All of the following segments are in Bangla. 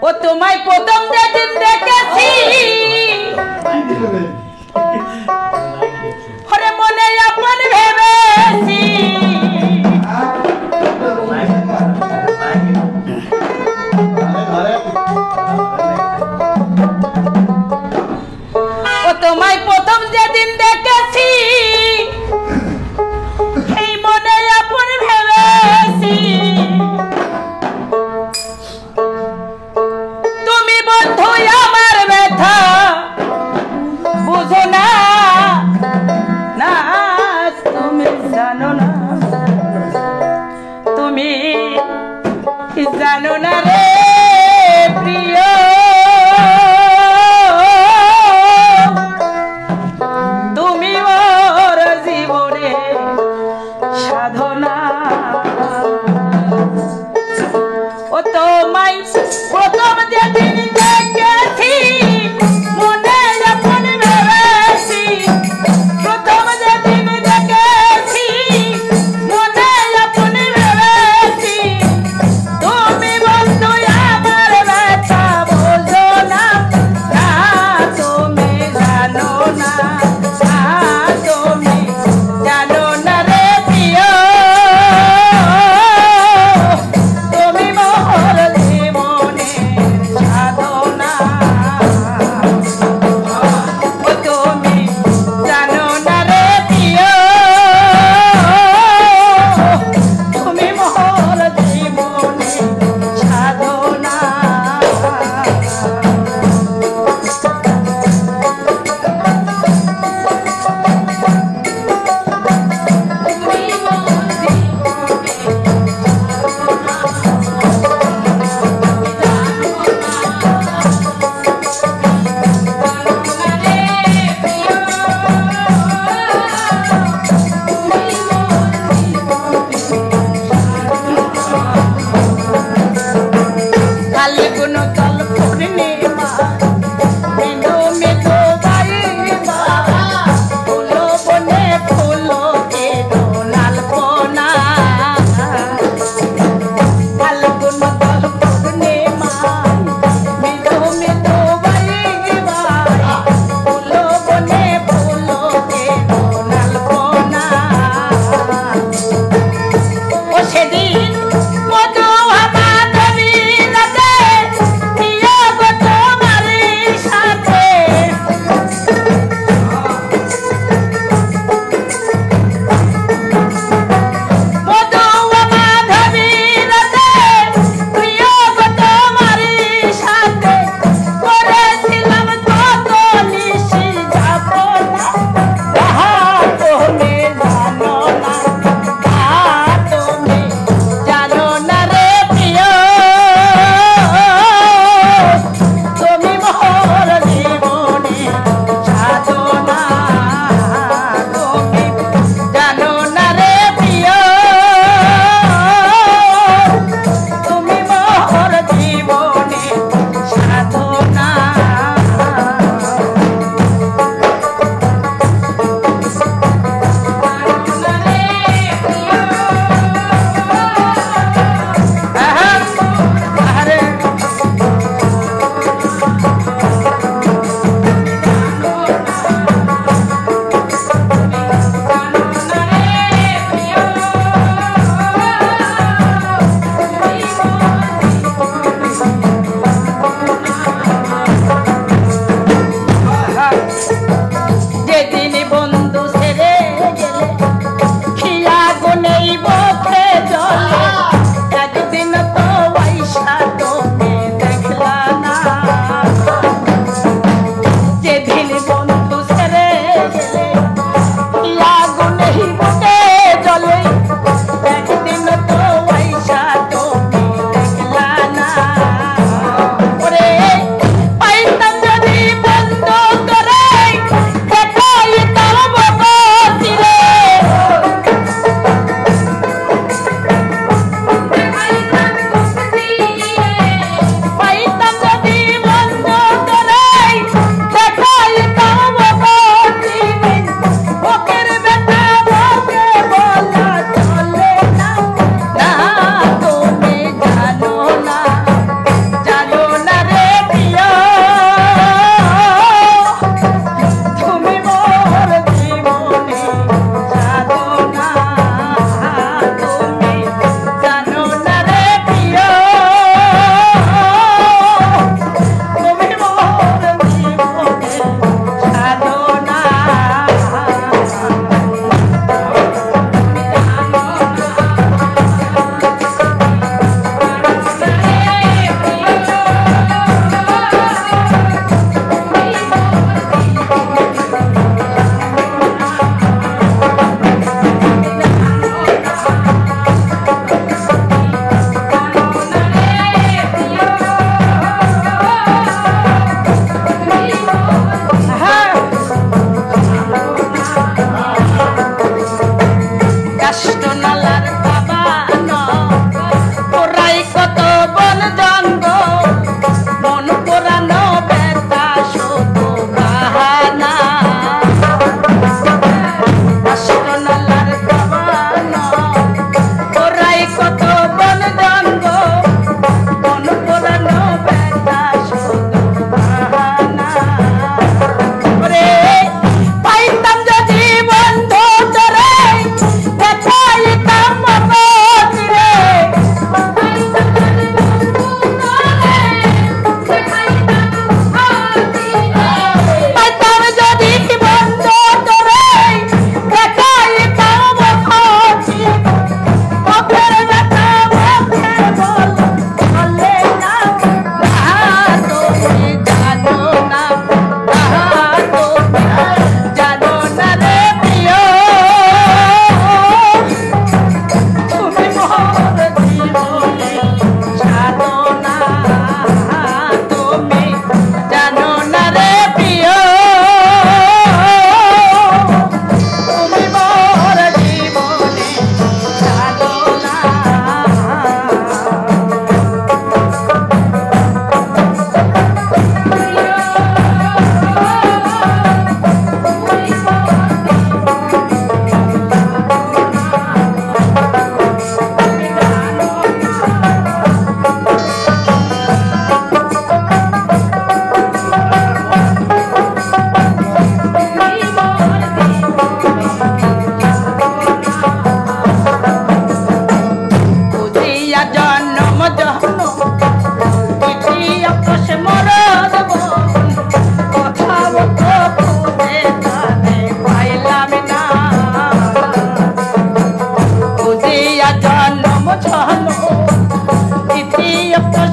ও তোমায় প্রথম যেদিন দেখেছি ওরে মনে আপন ভেবেছি ও তোমায় প্রথম যেদিন দেখেছি এই মনে আপন ভেবেছি তুমি বন্ধু আমার ব্যথা বুঝো না না তুমি জানো না তুমি জানো না রে প্রিয় তুমি ওর জীবনে সাধনা ও তোমায় প্রথম যেদিন দেখেছি মনে আপন ভেবেছি প্রথম যেদিন দেখেছি মনে আপন ভেবেছি তুমি বন্ধু আমার ব্যথা বোঝো না না তুমি জানো না তুমি জানো না রে প্রিয় তুমি মোর জীবনে সাধনা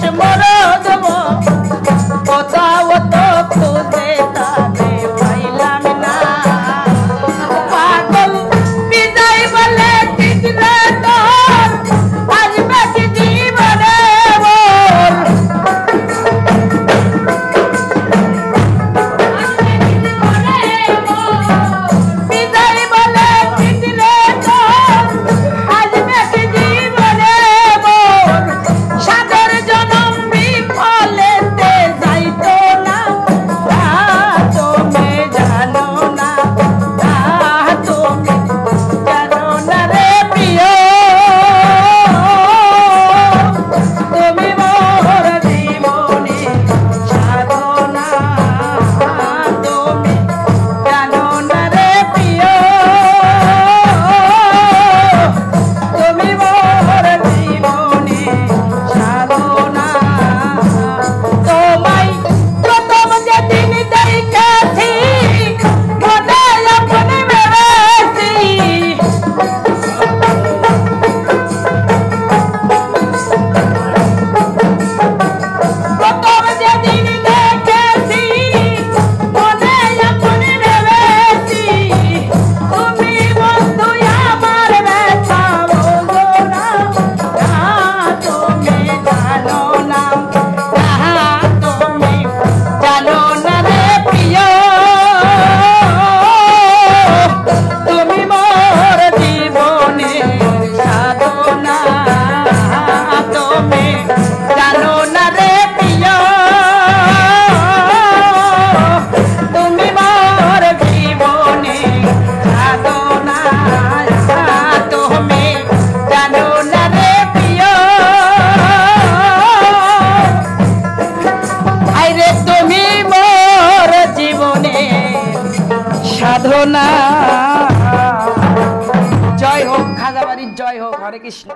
দাস মরদ গো কোথাও তো খুঁজে তারে পাইলাম না পাগল বিদায় বলে চিত্রে তোর আসবে কি জীবনে মোর বিদায় বলে চিত্রে তোর আসবে কি জীবনে মোর সাদের জনম বিফলেতে যাইতো না তুমি জানো না তুমি জানো না রে প্রিয় তুমি মোর জীবনে সাধনা তুমি জানো না রে প্রিয় তুমি মোর জীবনে সাধনা তোমায় প্রথম যেদিন দেখেছি মনে আপন ভেবেছি প্রথম যেদিন দেখেছি মনে আপন ভেবেছি তুমি বন্ধু আমার ব্যথা বোঝো না তুমি জানো না তুমি জানো না রে প্রিয় তুমি মোর জীবনের সাধনা তুমি জানো না রে প্রিয় তুমি মোর জীবনের সাধনা তুমি জানো না রে প্রিয় আইরে তুমি মোর জীবনের সাধনা জয় হোক খাজাবাড়ির জয় হোক হরে কৃষ্ণ।